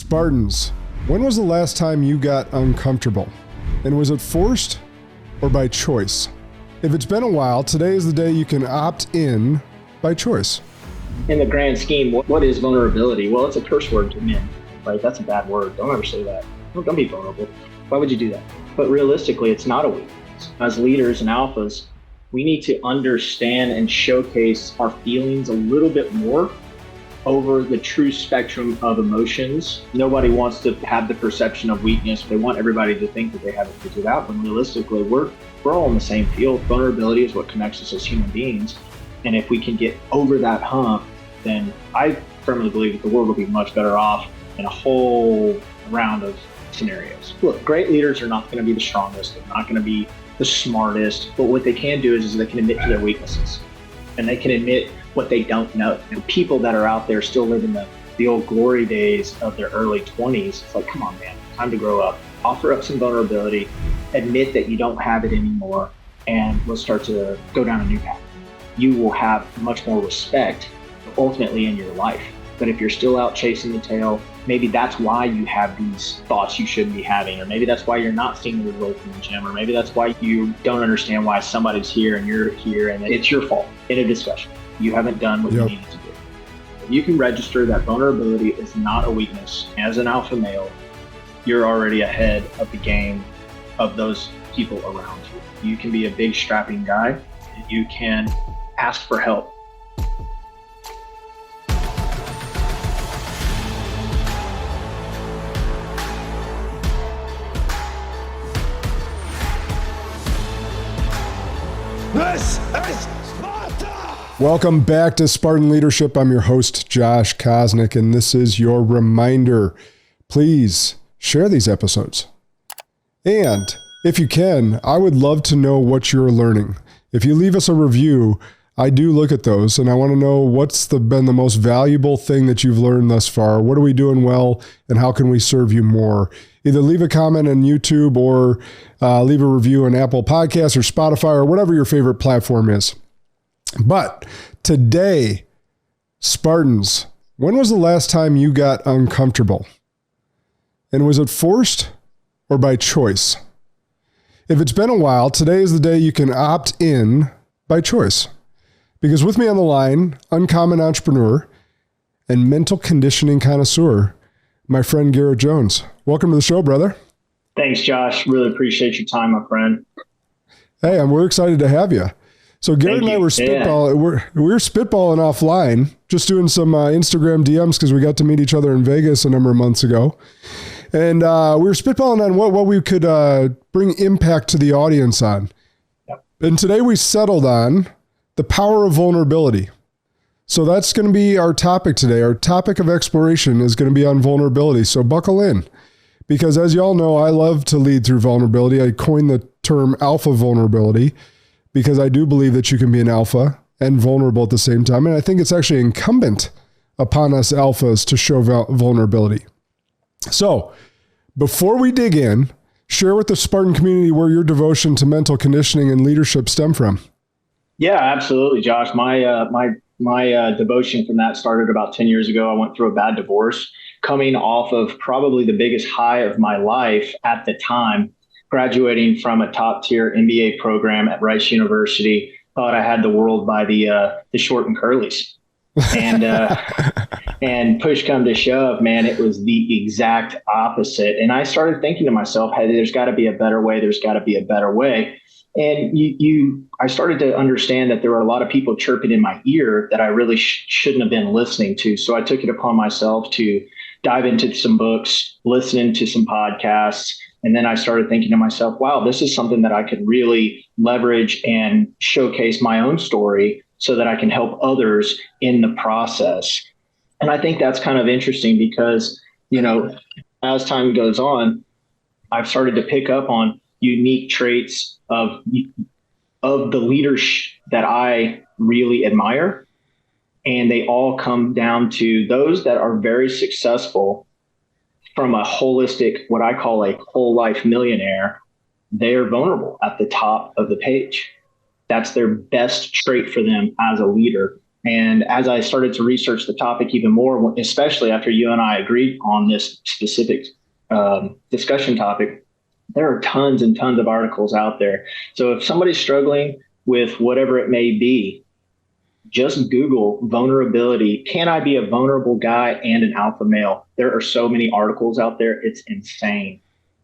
Spartans, when was the last time you got uncomfortable? And was it forced or by choice? If it's been a while, today is the day you can opt in by choice. In the grand scheme, what is vulnerability? Well, it's a curse word to men, right? That's a bad word. Don't ever say that. Don't be vulnerable. Why would you do that? But realistically, it's not a weakness. As leaders and alphas, we need to understand and showcase our feelings a little bit more over the true spectrum of emotions. Nobody wants to have the perception of weakness. They want everybody to think that they have it figured out, when realistically, we're all in the same field. Vulnerability is what connects us as human beings. And if we can get over that hump, then I firmly believe that the world will be much better off in a whole round of scenarios. Look, great leaders are not going to be the strongest. They're not going to be the smartest. But what they can do is they can admit to their weaknesses. And they can admit what they don't know. And people that are out there still living the old glory days of their early 20s, it's like, come on, man, time to grow up. Offer up some vulnerability, admit that you don't have it anymore, and we'll start to go down a new path. You will have much more respect ultimately in your life. But if you're still out chasing the tail, maybe that's why you have these thoughts you shouldn't be having, or maybe that's why you're not seeing the results in the gym, or maybe that's why you don't understand why somebody's here and you're here and it's your fault in a discussion. You haven't done what you needed to do. If you can register that vulnerability is not a weakness, as an alpha male, you're already ahead of the game of those people around you. You can be a big strapping guy, and you can ask for help. This is Sparta! Welcome back to Spartan Leadership. I'm your host, Josh Kosnick, and this is your reminder. Please share these episodes. And if you can, I would love to know what you're learning. If you leave us a review, I do look at those, and I want to know what's been the most valuable thing that you've learned thus far. What are we doing well, and how can we serve you more? Either leave a comment on YouTube or leave a review on Apple Podcasts or Spotify or whatever your favorite platform is. But today, Spartans, when was the last time you got uncomfortable? And was it forced or by choice? If it's been a while, today is the day you can opt in by choice. Because with me on the line, uncommon entrepreneur and mental conditioning connoisseur, my friend Garrett Jones. Welcome to the show, brother. Thanks, Josh. Really appreciate your time, my friend. Hey, we're excited to have you. So Garrett and I were spitballing. We were spitballing offline, just doing some Instagram DMs because we got to meet each other in Vegas a number of months ago. And we were spitballing on what we could bring impact to the audience on. Yep. And today we settled on the power of vulnerability. So that's going to be our topic today. Our topic of exploration is going to be on vulnerability. So buckle in, because as you all know, I love to lead through vulnerability. I coined the term alpha vulnerability because I do believe that you can be an alpha and vulnerable at the same time. And I think it's actually incumbent upon us alphas to show vulnerability. So before we dig in, share with the Spartan community where your devotion to mental conditioning and leadership stem from. Yeah, absolutely, Josh. My devotion from that started about 10 years ago. I went through a bad divorce, coming off of probably the biggest high of my life at the time, graduating from a top tier MBA program at Rice University. Thought I had the world by the short and curlies. And and push come to shove, man, it was the exact opposite. And I started thinking to myself, hey, there's got to be a better way. There's got to be a better way. And I started to understand that there were a lot of people chirping in my ear that I really shouldn't have been listening to. So I took it upon myself to dive into some books, listen to some podcasts. And then I started thinking to myself, wow, this is something that I could really leverage and showcase my own story so that I can help others in the process. And I think that's kind of interesting because, as time goes on, I've started to pick up on unique traits of the leaders that I really admire. And they all come down to those that are very successful from a holistic, what I call a whole life millionaire. They are vulnerable at the top of the page. That's their best trait for them as a leader. And as I started to research the topic even more, especially after you and I agreed on this specific discussion topic, there are tons and tons of articles out there. So if somebody's struggling with whatever it may be, just Google vulnerability. Can I be a vulnerable guy and an alpha male? There are so many articles out there. It's insane.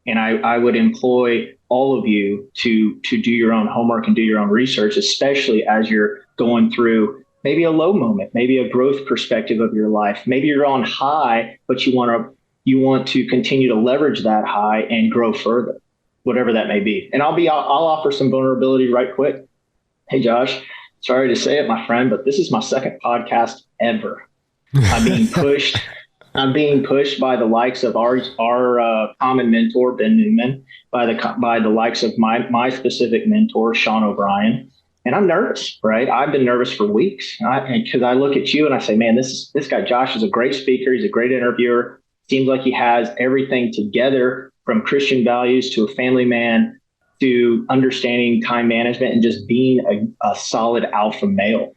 And I would employ all of you to do your own homework and do your own research, especially as you're going through maybe a low moment, maybe a growth perspective of your life. Maybe you're on high, but you want to continue to leverage that high and grow further, whatever that may be. And I'll offer some vulnerability right quick. Hey, Josh, sorry to say it, my friend, but this is my second podcast ever. I'm being pushed. I'm being pushed by the likes of our common mentor, Ben Newman, by the likes of my specific mentor, Sean O'Brien. And I'm nervous, right? I've been nervous for weeks because I look at you and I say, man, this guy, Josh, is a great speaker. He's a great interviewer. Seems like he has everything together, from Christian values to a family man to understanding time management and just being a solid alpha male.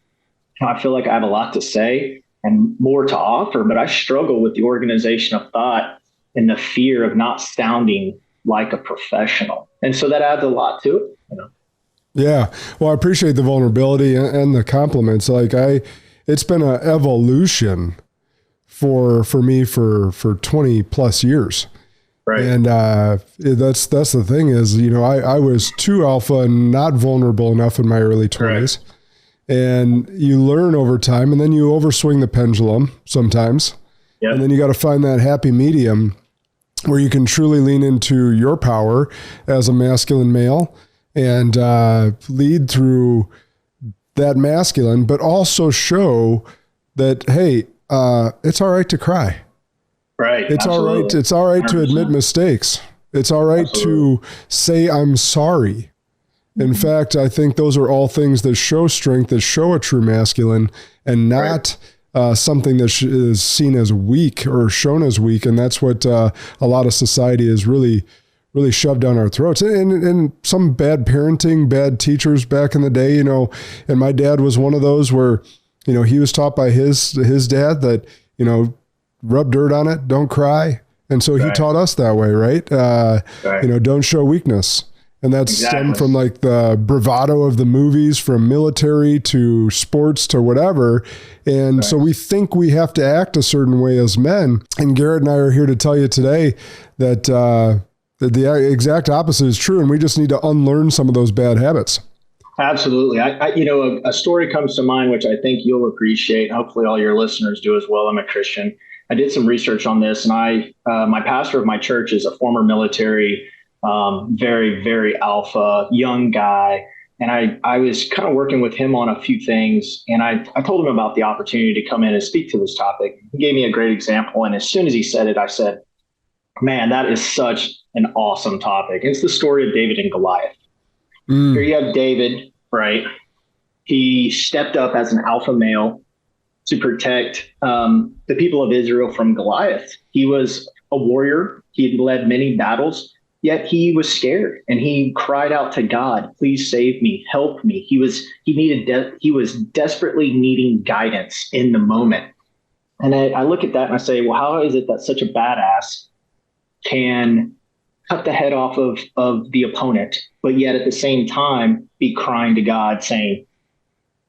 I feel like I have a lot to say and more to offer, but I struggle with the organization of thought and the fear of not sounding like a professional. And so that adds a lot to it, you know? Yeah. Well, I appreciate the vulnerability and the compliments. It's been an evolution for me for 20 plus years. Right. And that's the thing is, I was too alpha and not vulnerable enough in my early 20s. Right. And you learn over time, and then you overswing the pendulum sometimes. Yep. And then you got to find that happy medium where you can truly lean into your power as a masculine male and lead through that masculine, but also show that, hey, it's all right to cry. Right. It's Absolutely. all right. It's all right 100%. To admit mistakes. It's all right Absolutely. To say, I'm sorry. In fact, I think those are all things that show strength, that show a true masculine, and not something that is seen as weak or shown as weak. And that's what a lot of society is really shoved down our throats. And some bad parenting, bad teachers back in the day, and my dad was one of those where, he was taught by his dad that, rub dirt on it, don't cry. And so he taught us that way, right? Don't show weakness. And that's stemmed from like the bravado of the movies, from military to sports to whatever. And so we think we have to act a certain way as men. And Garrett and I are here to tell you today that the exact opposite is true. And we just need to unlearn some of those bad habits. Absolutely. A story comes to mind, which I think you'll appreciate. Hopefully all your listeners do as well. I'm a Christian. I did some research on this, and my pastor of my church is a former military, very, very alpha young guy. And I was kind of working with him on a few things, and I told him about the opportunity to come in and speak to this topic. He gave me a great example. And as soon as he said it, I said, man, that is such an awesome topic. It's the story of David and Goliath. Here you have David, right? He stepped up as an alpha male to protect the people of Israel from Goliath. He was a warrior. He had led many battles, yet he was scared, and he cried out to God, please save me, help me. He was desperately needing guidance in the moment. And I look at that and I say, well, how is it that such a badass can cut the head off of the opponent, but yet at the same time be crying to God saying,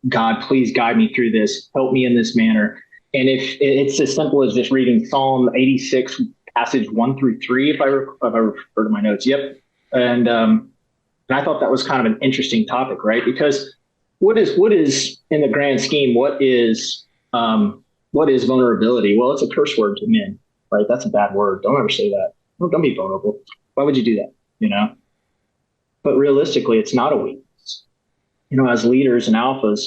God, please guide me through this. Help me in this manner. And if it's as simple as just reading Psalm 86, passage 1-3, if I refer to my notes. Yep. And I thought that was kind of an interesting topic, right? Because what is in the grand scheme, what is vulnerability? Well, it's a curse word to men, right? That's a bad word. Don't ever say that. Don't be vulnerable. Why would you do that? But realistically, it's not a weakness. As leaders and alphas,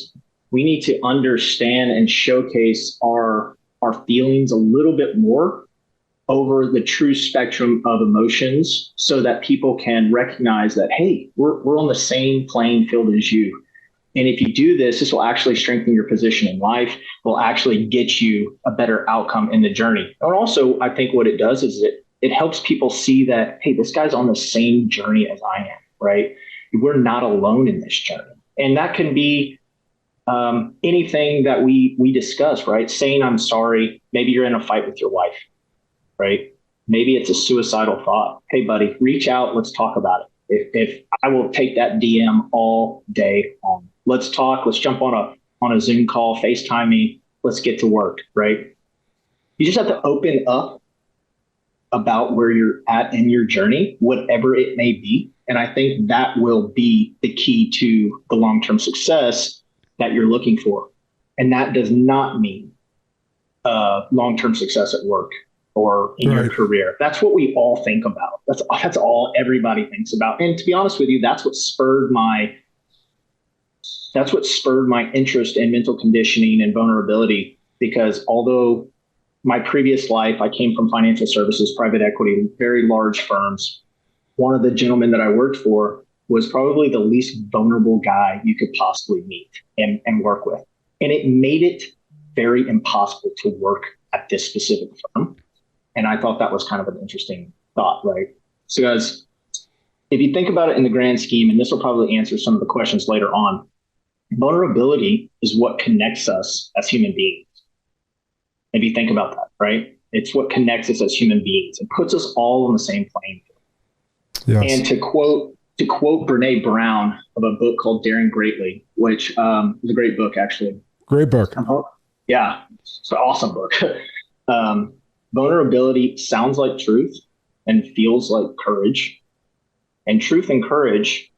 we need to understand and showcase our feelings a little bit more over the true spectrum of emotions, so that people can recognize that, hey, we're on the same playing field as you. And if you do this will actually strengthen your position in life, will actually get you a better outcome in the journey. And also, I think what it does is it helps people see that, hey, this guy's on the same journey as I am, right? We're not alone in this journey. And that can be anything that we discuss, right? Saying I'm sorry. Maybe you're in a fight with your wife, right? Maybe it's a suicidal thought. Hey, buddy, reach out. Let's talk about it. If I will take that DM all day long. Let's talk. Let's jump on a Zoom call, FaceTime me. Let's get to work, right? You just have to open up about where you're at in your journey, whatever it may be. And I think that will be the key to the long-term success that you're looking for. And that does not mean long-term success at work or in your career. That's what we all think about. That's all everybody thinks about. And to be honest with you, that's what spurred my interest in mental conditioning and vulnerability, because although my previous life, I came from financial services, private equity, very large firms. One of the gentlemen that I worked for was probably the least vulnerable guy you could possibly meet and work with. And it made it very impossible to work at this specific firm. And I thought that was kind of an interesting thought, right? So guys, if you think about it in the grand scheme, and this will probably answer some of the questions later on, vulnerability is what connects us as human beings. If you think about that, right? It's what connects us as human beings and puts us all on the same playing field. Yes. And to quote Brene Brown of a book called Daring Greatly, which is a great book, actually. Great book. Yeah, it's an awesome book. Vulnerability sounds like truth and feels like courage. And truth and courage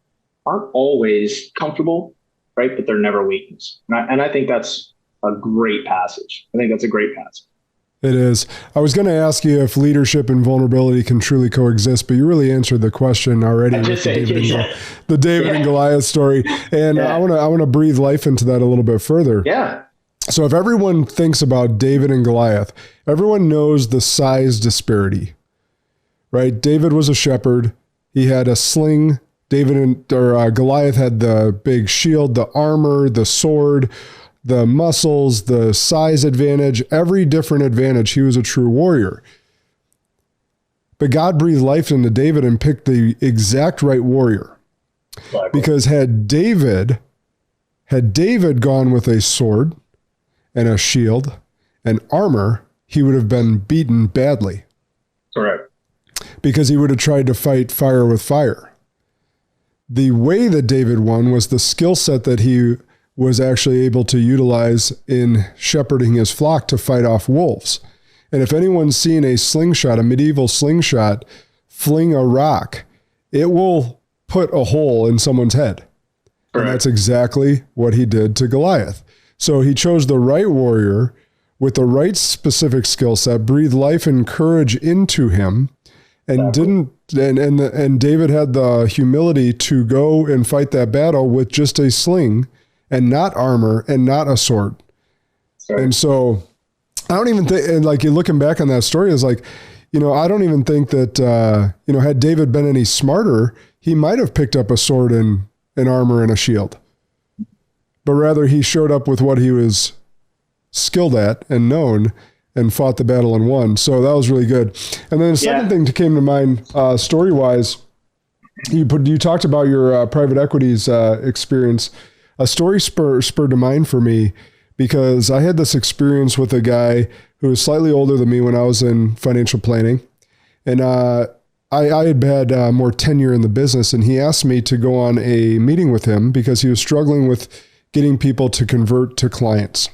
aren't always comfortable, right? But they're never weakness. And I think that's a great passage. I think that's a great passage. It is. I was going to ask you if leadership and vulnerability can truly coexist, but you really answered the question already with the David and Goliath story. And I want to breathe life into that a little bit further. Yeah. So if everyone thinks about David and Goliath, everyone knows the size disparity, right? David was a shepherd. He had a sling. Goliath had the big shield, the armor, the sword, the muscles, the size advantage, every different advantage. He was a true warrior. But God breathed life into David and picked the exact right warrior. Because had David gone with a sword and a shield and armor, he would have been beaten badly. Correct. Because he would have tried to fight fire with fire. The way that David won was the skill set that he was actually able to utilize in shepherding his flock to fight off wolves. And if anyone's seen a slingshot, a medieval slingshot, fling a rock, it will put a hole in someone's head. Correct. And that's exactly what he did to Goliath. So he chose the right warrior with the right specific skill set, breathed life and courage into him, and and David had the humility to go and fight that battle with just a sling and not armor and not a sword. Sorry. And so I don't even think, and like you're looking back on that story, is like, I don't even think that, had David been any smarter, he might have picked up a sword and an armor and a shield. But rather he showed up with what he was skilled at and known and fought the battle and won. So that was really good. And then the second thing that came to mind, story-wise, you talked about your private equities experience. A story spurred to mind for me because I had this experience with a guy who was slightly older than me when I was in financial planning. And I had had more tenure in the business, and he asked me to go on a meeting with him because he was struggling with getting people to convert to clients,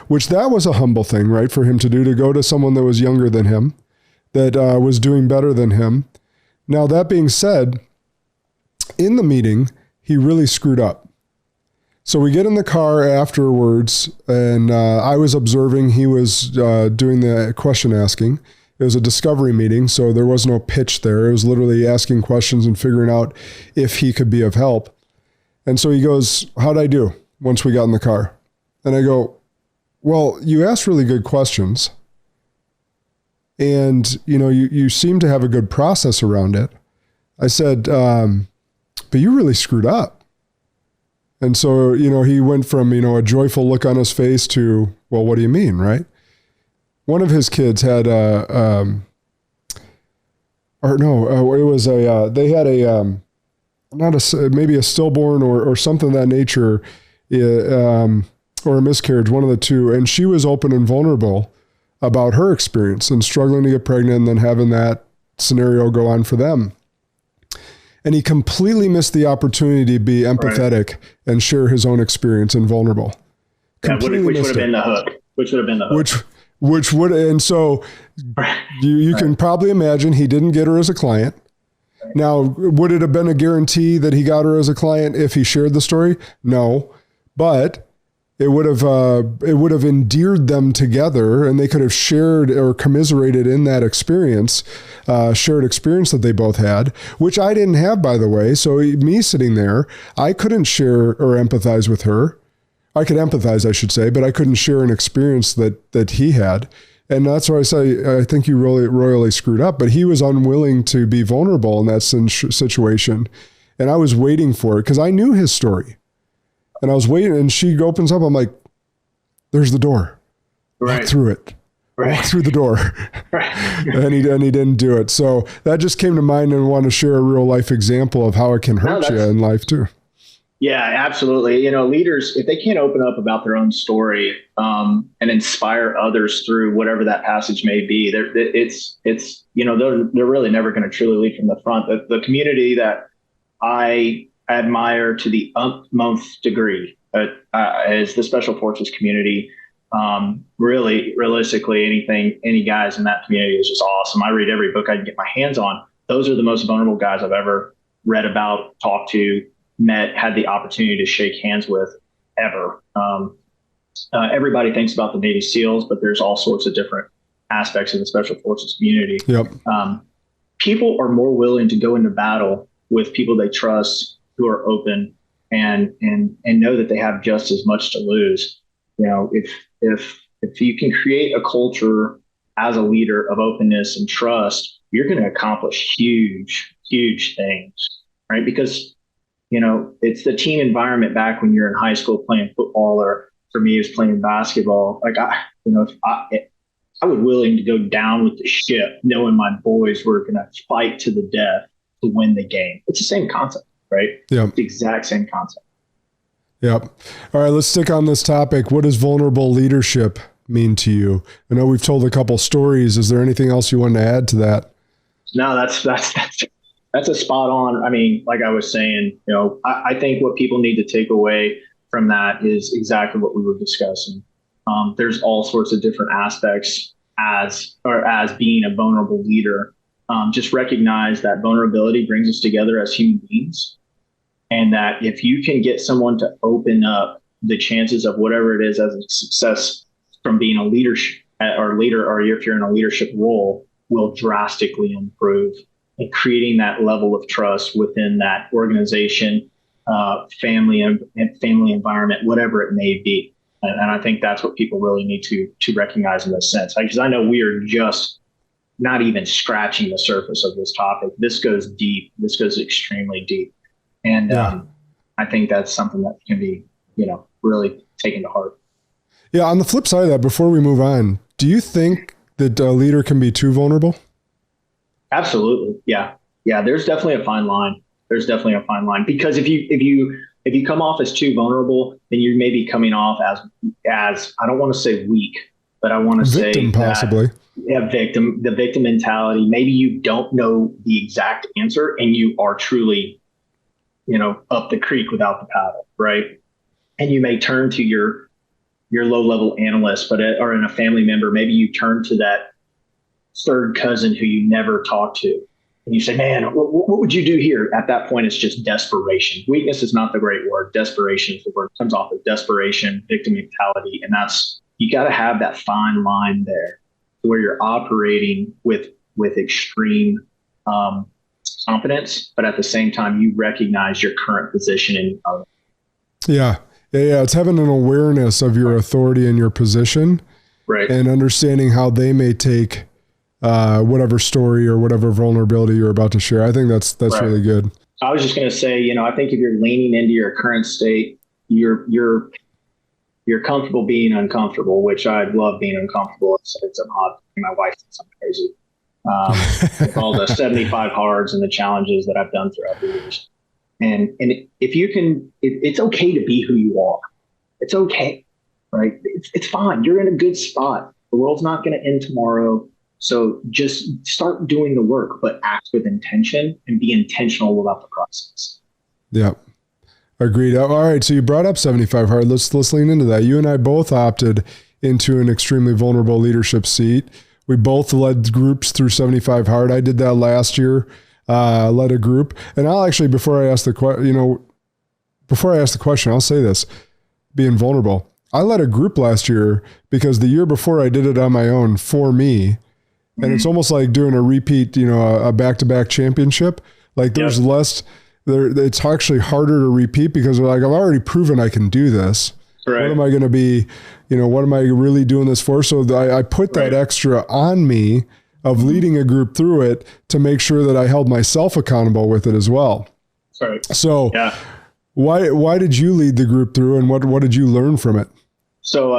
which that was a humble thing, right, for him to do, to go to someone that was younger than him, that was doing better than him. Now, that being said, in the meeting, he really screwed up. So we get in the car afterwards, and I was observing. He was doing the question asking. It was a discovery meeting, so there was no pitch there. It was literally asking questions and figuring out if he could be of help. And so he goes, "How'd I do?" once we got in the car. And I go, "Well, you asked really good questions. And, you seem to have a good process around it." I said, "But you really screwed up." And so, he went from, a joyful look on his face to, "Well, what do you mean?" Right? One of his kids had they had maybe a stillborn or something of that nature, or a miscarriage, one of the two. And she was open and vulnerable about her experience and struggling to get pregnant and then having that scenario go on for them. And he completely missed the opportunity to be empathetic and share his own experience and vulnerable. Yeah, which would have been the hook. Which would have been the hook. Which would, and so you can probably imagine he didn't get her as a client. Now, would it have been a guarantee that he got her as a client if he shared the story? No, but it would have endeared them together, and they could have shared or commiserated in that experience, shared experience that they both had, which I didn't have, by the way. So me sitting there, I couldn't share or empathize with her. I could empathize, I should say, but I couldn't share an experience that he had. And that's why I say, I think you royally screwed up, but he was unwilling to be vulnerable in that situation. And I was waiting for it because I knew his story. And I was waiting, and she opens up. I'm like, there's the door. Walk through it. Walk through the door. and he didn't do it. So that just came to mind, and I want to share a real life example of how it can hurt you in life too. Yeah, absolutely. You know, leaders, if they can't open up about their own story and inspire others through whatever that passage may be, it's you know, they're really never going to truly lead from the front. The community that I admire to the utmost degree is the Special Forces community. Really, realistically, any guys in that community is just awesome. I read every book I can get my hands on. Those are the most vulnerable guys I've ever read about, talked to, met, had the opportunity to shake hands with ever. Everybody thinks about the Navy SEALs, but there's all sorts of different aspects of the Special Forces community. Yep. People are more willing to go into battle with people they trust, who are open and know that they have just as much to lose. You know, if you can create a culture as a leader of openness and trust, you're going to accomplish huge things, right? Because you know, it's the team environment back when you're in high school playing football, or for me, it was playing basketball. Like I would willing to go down with the ship, knowing my boys were going to fight to the death to win the game. It's the same concept, right? Yeah. It's the exact same concept. Yep. All right, let's stick on this topic. What does vulnerable leadership mean to you? I know we've told a couple stories. Is there anything else you want to add to that? No, that's a spot on. I mean, like I was saying, you know, I think what people need to take away from that is exactly what we were discussing. There's all sorts of different aspects as being a vulnerable leader. Just recognize that vulnerability brings us together as human beings. And that if you can get someone to open up, the chances of whatever it is as a success from being a leader, or if you're in a leadership role, will drastically improve. And creating that level of trust within that organization, family environment, whatever it may be. And I think that's what people really need to recognize in this sense. Because I know we are just not even scratching the surface of this topic. This goes deep. This goes extremely deep. And I think that's something that can be, you know, really taken to heart. Yeah. On the flip side of that, before we move on, do you think that a leader can be too vulnerable? Absolutely. Yeah. There's definitely a fine line. Because if you come off as too vulnerable, then you may be coming off as I don't want to say weak, but I want to say victim, possibly. The victim mentality. Maybe you don't know the exact answer and you are truly, you know, up the creek without the paddle, right? And you may turn to your low level analyst, or in a family member, maybe you turn to that third cousin who you never talked to. And you say, man, what would you do here? At that point, it's just desperation. Weakness is not the great word. Desperation is the word. It comes off of desperation, victim mentality. And you got to have that fine line there where you're operating with extreme confidence, but at the same time, you recognize your current position in others. Yeah. It's having an awareness of your authority and your position, right? And understanding how they may take whatever story or whatever vulnerability you're about to share. I think that's right. Really good. I was just going to say, you know, I think if you're leaning into your current state, you're comfortable being uncomfortable, which I love being uncomfortable. It's an odd thing. My wife thinks I'm crazy. With all the 75 hards and the challenges that I've done throughout the years. And if you can, it's okay to be who you are. It's okay, right? It's fine. You're in a good spot. The world's not going to end tomorrow. So just start doing the work, but act with intention and be intentional about the process. Yeah. Agreed. All right. So you brought up 75 hard. Let's lean into that. You and I both opted into an extremely vulnerable leadership seat. We both led groups through 75 hard. I did that last year, led a group. And I'll actually, before I ask the question, I'll say this, being vulnerable. I led a group last year because the year before I did it on my own for me. And it's almost like doing a repeat, a back-to-back championship. Like there's less there. It's actually harder to repeat because like, I've already proven I can do this. Right. What am I going to be, what am I really doing this for? So I put that extra on me of leading a group through it to make sure that I held myself accountable with it as well. Right. So why did you lead the group through and what did you learn from it? So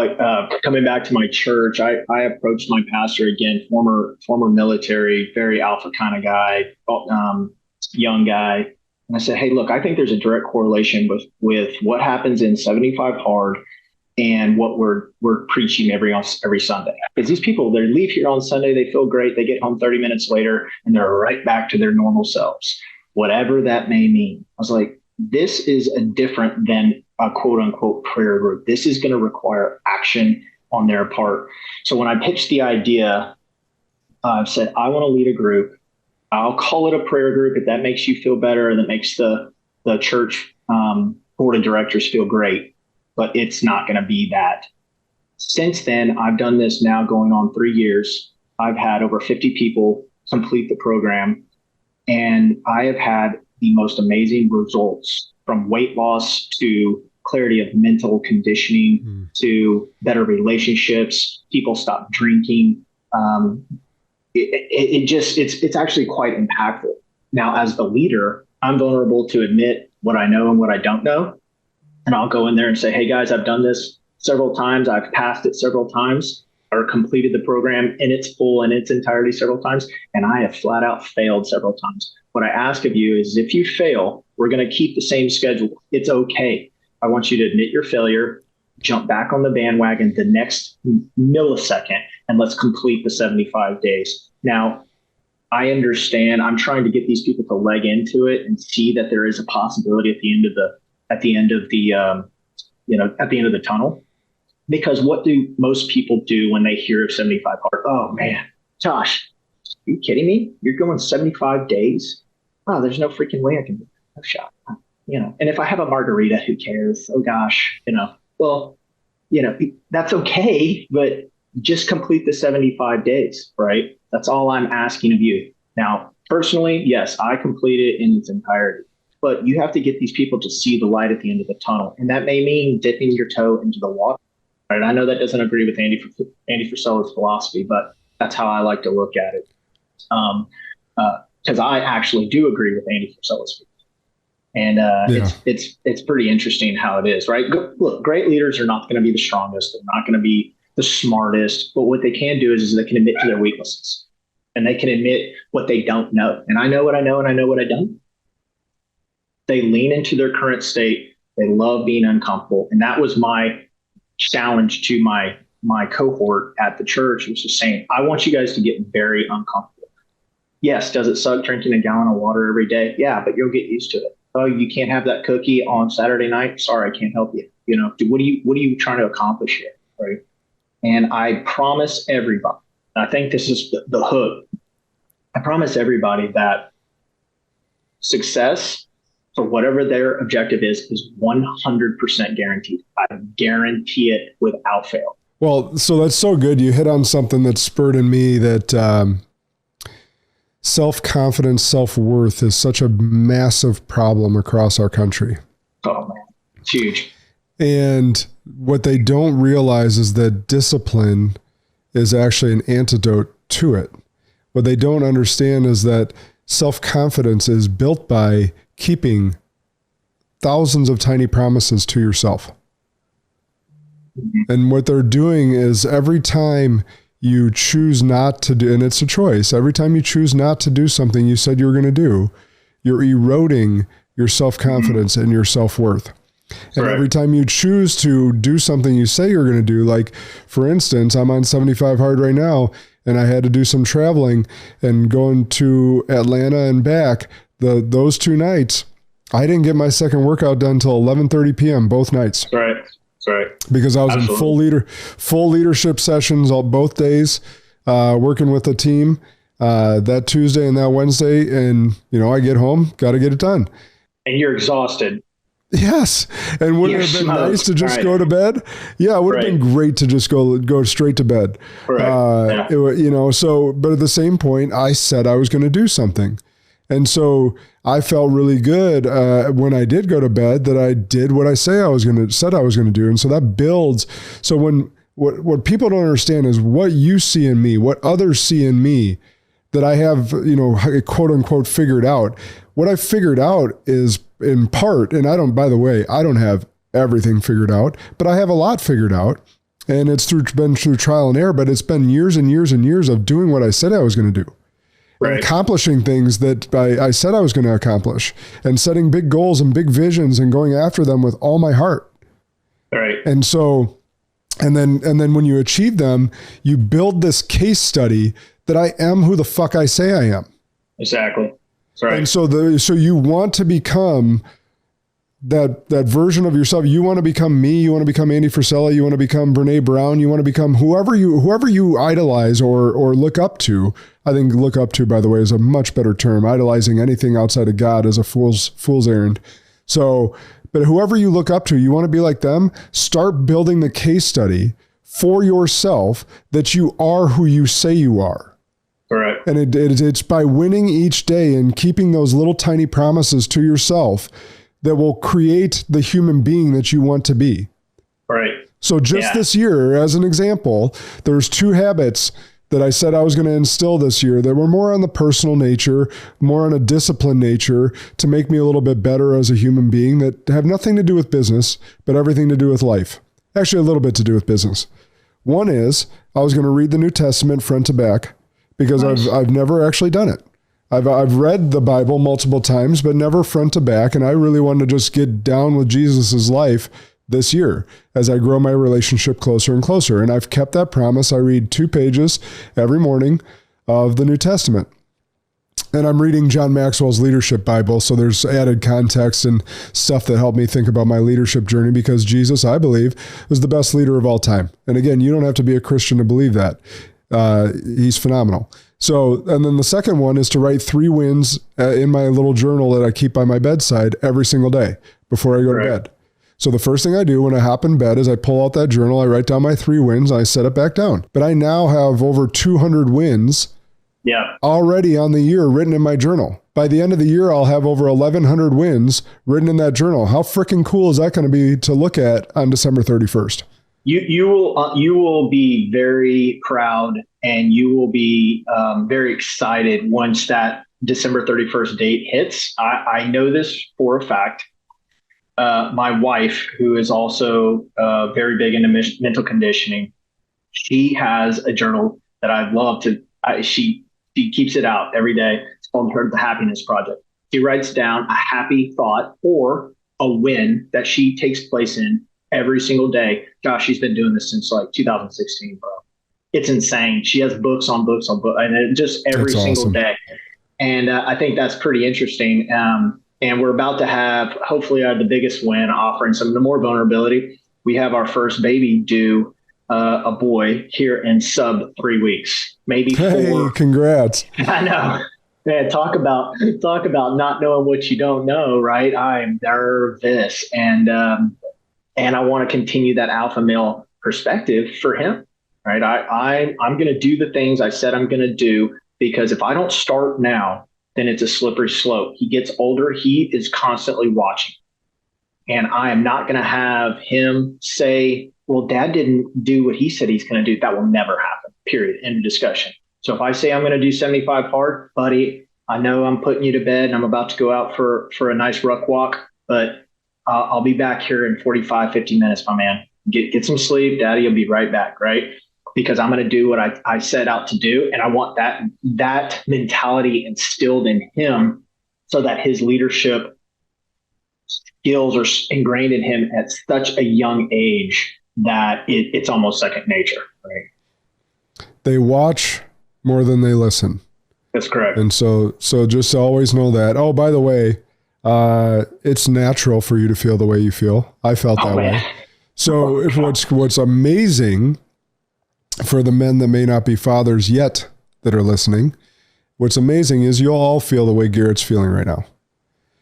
coming back to my church, I approached my pastor again, former military, very alpha kind of guy, young guy. And I said, hey, look, I think there's a direct correlation with what happens in 75 hard and what we're preaching every Sunday. Because these people, they leave here on Sunday, they feel great, they get home 30 minutes later, and they're right back to their normal selves, whatever that may mean. I was like, this is a different than a quote unquote prayer group. This is going to require action on their part. So when I pitched the idea, I said, I want to lead a group. I'll call it a prayer group if that makes you feel better and that makes the church board of directors feel great, but it's not going to be that. Since then, I've done this now going on 3 years. I've had over 50 people complete the program, and I have had the most amazing results, from weight loss to clarity of mental conditioning to better relationships. People stop drinking. It's actually quite impactful. Now, as the leader, I'm vulnerable to admit what I know and what I don't know. And I'll go in there and say, hey guys, I've done this several times. I've passed it several times or completed the program in its full in its entirety several times. And I have flat out failed several times. What I ask of you is, if you fail, we're going to keep the same schedule. It's okay. I want you to admit your failure, jump back on the bandwagon the next millisecond, and let's complete the 75 days. Now, I understand. I'm trying to get these people to leg into it and see that there is a possibility at the end of the tunnel. Because what do most people do when they hear of 75 hard? Oh man, Josh, are you kidding me? You're going 75 days? Oh, there's no freaking way I can do that. No shot. And if I have a margarita, who cares? Oh gosh, well, that's okay, but just complete the 75 days, right? That's all I'm asking of you. Now, personally, yes, I complete it in its entirety, but you have to get these people to see the light at the end of the tunnel. And that may mean dipping your toe into the water, right? I know that doesn't agree with Andy Frisella's philosophy, but that's how I like to look at it. Because I actually do agree with Andy Frisella's view. And it's pretty interesting how it is, right? Look, great leaders are not going to be the strongest. They're not going to be the smartest. But what they can do is they can admit to their weaknesses. And they can admit what they don't know. And I know what I know, and I know what I don't. They lean into their current state. They love being uncomfortable. And that was my challenge to my cohort at the church, was just saying, I want you guys to get very uncomfortable. Yes, does it suck drinking a gallon of water every day? Yeah, but you'll get used to it. Oh, you can't have that cookie on Saturday night? Sorry, I can't help you. What are you trying to accomplish here, right? And I promise everybody, I think this is the hook. I promise everybody that success for whatever their objective is 100% guaranteed. I guarantee it without fail. Well, so that's so good. You hit on something that spurred in me that self-confidence, self-worth is such a massive problem across our country. Oh man, it's huge. And what they don't realize is that discipline is actually an antidote to it. What they don't understand is that self-confidence is built by keeping thousands of tiny promises to yourself. Mm-hmm. And what they're doing is every time you choose not to do, and it's a choice, every time you choose not to do something you said you were going to do, you're eroding your self-confidence and your self-worth. And every time you choose to do something you say you're going to do, like for instance, I'm on 75 hard right now and I had to do some traveling and going to Atlanta and back those 2 nights, I didn't get my second workout done until 11:30 p.m. both nights. That's right. Because I was in full leadership sessions both days, working with the team that Tuesday and that Wednesday. And, I get home, got to get it done. And you're exhausted. Yes. And would it have been nice to just go to bed? Yeah, it would have been great to just go straight to bed. But at the same point, I said I was going to do something. And so I felt really good when I did go to bed that I did what I said I was going to do. And so that builds. So what people don't understand is what you see in me, what others see in me that I have, quote unquote, figured out. What I figured out is in part, and I don't have everything figured out, but I have a lot figured out. And it's been through trial and error, but it's been years and years and years of doing what I said I was going to do. And accomplishing things that I said I was going to accomplish, and setting big goals and big visions and going after them with all my heart. Right. And so, and then when you achieve them, you build this case study that I am who the fuck I say I am. Exactly. That's right. And so you want to become that version of yourself. You want to become me. You want to become Andy Frisella. You want to become Brene Brown. You want to become whoever you idolize or look up to. I think look up to, by the way, is a much better term. Idolizing anything outside of God is a fool's errand. So, but whoever you look up to, you want to be like them. Start building the case study for yourself that you are who you say you are. Correct. And it's by winning each day and keeping those little tiny promises to yourself that will create the human being that you want to be. Right. So this year, as an example, there's 2 habits that I said I was going to instill this year that were more on the personal nature, more on a discipline nature to make me a little bit better as a human being that have nothing to do with business, but everything to do with life. Actually, a little bit to do with business. One is I was going to read the New Testament front to back because I've never actually done it. I've read the Bible multiple times, but never front to back. And I really wanted to just get down with Jesus's life this year as I grow my relationship closer and closer. And I've kept that promise. I read 2 pages every morning of the New Testament. And I'm reading John Maxwell's Leadership Bible. So there's added context and stuff that helped me think about my leadership journey because Jesus, I believe, was the best leader of all time. And again, you don't have to be a Christian to believe that. He's phenomenal. So, and then the second one is to write 3 wins in my little journal that I keep by my bedside every single day before I go to bed. So the first thing I do when I hop in bed is I pull out that journal, I write down my 3 wins, and I set it back down. But I now have over 200 wins already on the year written in my journal. By the end of the year, I'll have over 1,100 wins written in that journal. How freaking cool is that going to be to look at on December 31st? You will be very proud and you will be very excited once that December 31st date hits. I know this for a fact. My wife, who is also very big into mental conditioning, she has a journal that I'd love to. She keeps it out every day. It's called the Happiness Project. She writes down a happy thought or a win that she takes place in every single day. Gosh, she's been doing this since like 2016, bro. It's insane. She has books on books on books, and it just every single day. And I think that's pretty interesting. And we're about to have, hopefully, the biggest win, offering some more vulnerability. We have our first baby due, a boy, here in sub 3 weeks, maybe 4. Hey, congrats. I know. Man, talk about not knowing what you don't know, right? I'm nervous, and I want to continue that alpha male perspective for him, right? I'm going to do the things I said I'm going to do, because if I don't start now, then it's a slippery slope. He gets older. He is constantly watching. And I am not going to have him say, well, Dad didn't do what he said he's going to do. That will never happen, period. End of discussion. So if I say I'm going to do 75 hard, buddy, I know I'm putting you to bed and I'm about to go out for a nice ruck walk, but I'll be back here in 45, 50 minutes, my man. Get some sleep. Daddy will be right back, right? Because I'm going to do what I set out to do. And I want that mentality instilled in him so that his leadership skills are ingrained in him at such a young age that it's almost second nature, right? They watch more than they listen. That's correct. And so just always know that. Oh, by the way, it's natural for you to feel the way you feel. I felt that way. So what's amazing for the men that may not be fathers yet that are listening, what's amazing is you'll all feel the way Garrett's feeling right now.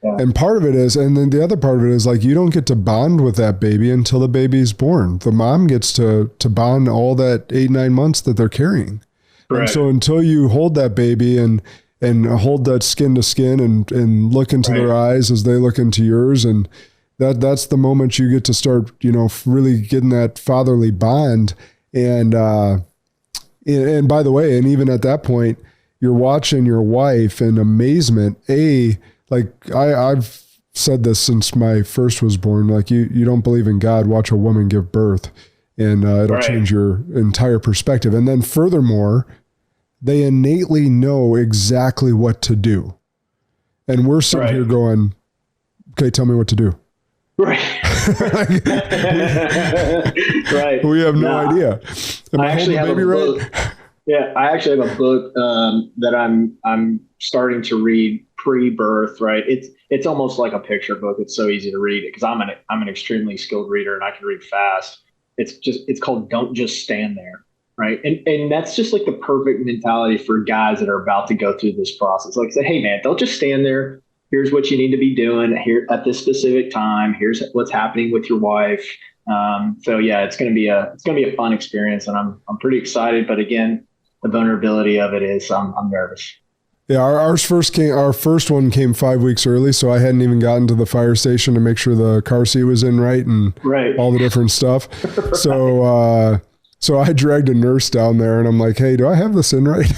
Yeah. And part of it is, and then the other part of it is like, you don't get to bond with that baby until the baby's born. The mom gets to bond all that 8-9 months that they're carrying. Right. And so until you hold that baby and hold that skin to skin and look into their eyes as they look into yours, and that's the moment you get to start, really getting that fatherly bond. And by the way, and even at that point, you're watching your wife in amazement. I've said this since my first was born, like you don't believe in God, watch a woman give birth, and it'll change your entire perspective. And then furthermore, they innately know exactly what to do. And we're sitting here going, okay, tell me what to do. Right. Right. We have no idea. I actually have a book. Yeah, I actually have a book that I'm starting to read pre-birth. Right. It's almost like a picture book. It's so easy to read because I'm an extremely skilled reader and I can read fast. It's called Don't Just Stand There. Right. And that's just like the perfect mentality for guys that are about to go through this process. Like say, hey man, don't just stand there. Here's what you need to be doing here at this specific time. Here's what's happening with your wife. So yeah, it's going to be a fun experience, and I'm pretty excited. But again, the vulnerability of it is I'm nervous. Yeah, our first one came 5 weeks early, so I hadn't even gotten to the fire station to make sure the car seat was in right and all the different stuff. So I dragged a nurse down there, and I'm like, hey, do I have this in right?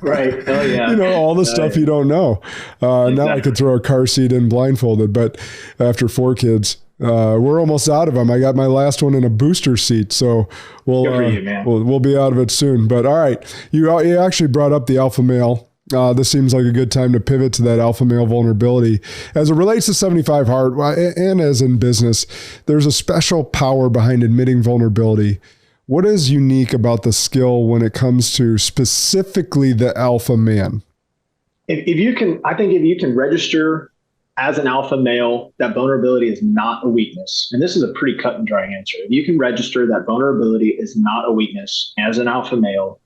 Right. Oh yeah. All the stuff you don't know. Exactly. Now I could throw a car seat in blindfolded, but after 4 kids, we're almost out of them. I got my last one in a booster seat, so we'll be out of it soon. But all right, you actually brought up the alpha male. This seems like a good time to pivot to that alpha male vulnerability. As it relates to 75 Hard, and as in business, there's a special power behind admitting vulnerability. What is unique about the skill when it comes to specifically the alpha man? If you can register as an alpha male, that vulnerability is not a weakness. And this is a pretty cut and dry answer. If you can register that vulnerability is not a weakness as an alpha male,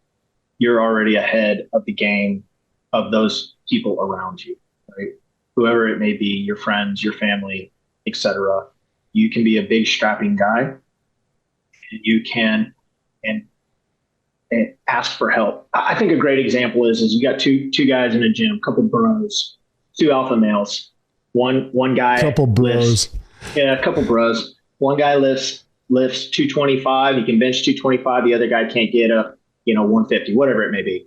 you're already ahead of the game of those people around you, right? Whoever it may be, your friends, your family, etc. You can be a big strapping guy. You can and ask for help. I think a great example is you got two guys in a gym, a couple bros, 2 alpha males. One guy couple bros. A couple bros. One guy lifts 225. He can bench 225. The other guy can't get up, 150, whatever it may be.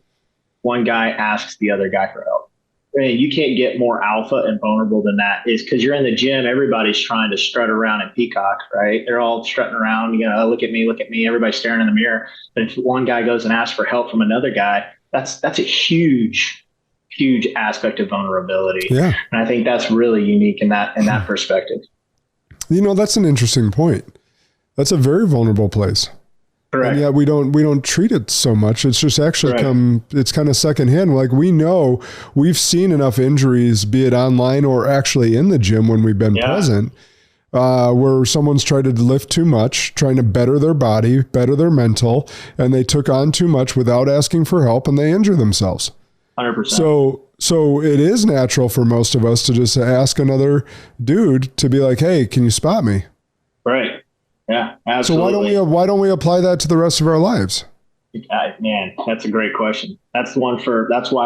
One guy asks the other guy for help. You can't get more alpha and vulnerable than that. Is because you're in the gym, everybody's trying to strut around and peacock, right? They're all strutting around, look at me, everybody's staring in the mirror. But if one guy goes and asks for help from another guy, that's a huge aspect of vulnerability. Yeah. And I think that's really unique in that perspective. That's an interesting point. That's a very vulnerable place. Correct. And yet we don't treat it so much. It's just actually it's kind of secondhand. Like we've seen enough injuries, be it online or actually in the gym when we've been present, where someone's tried to lift too much, trying to better their body, better their mental, and they took on too much without asking for help and they injure themselves. 100%. So it is natural for most of us to just ask another dude to be like, hey, can you spot me? Right. Yeah, absolutely. So why don't we apply that to the rest of our lives? Man, that's a great question. That's why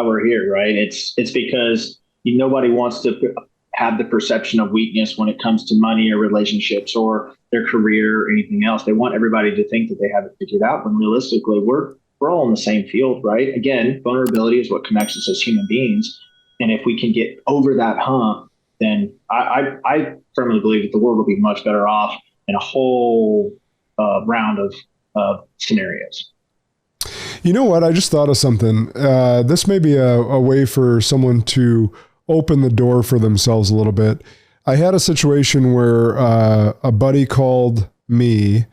we're here, right? It's because nobody wants to have the perception of weakness when it comes to money or relationships or their career or anything else. They want everybody to think that they have it figured out when realistically we're all in the same field, right? Again, vulnerability is what connects us as human beings. And if we can get over that hump, then I firmly believe that the world will be much better off in a whole round of scenarios. You know what? I just thought of something. This may be a way for someone to open the door for themselves a little bit. I had a situation where a buddy called me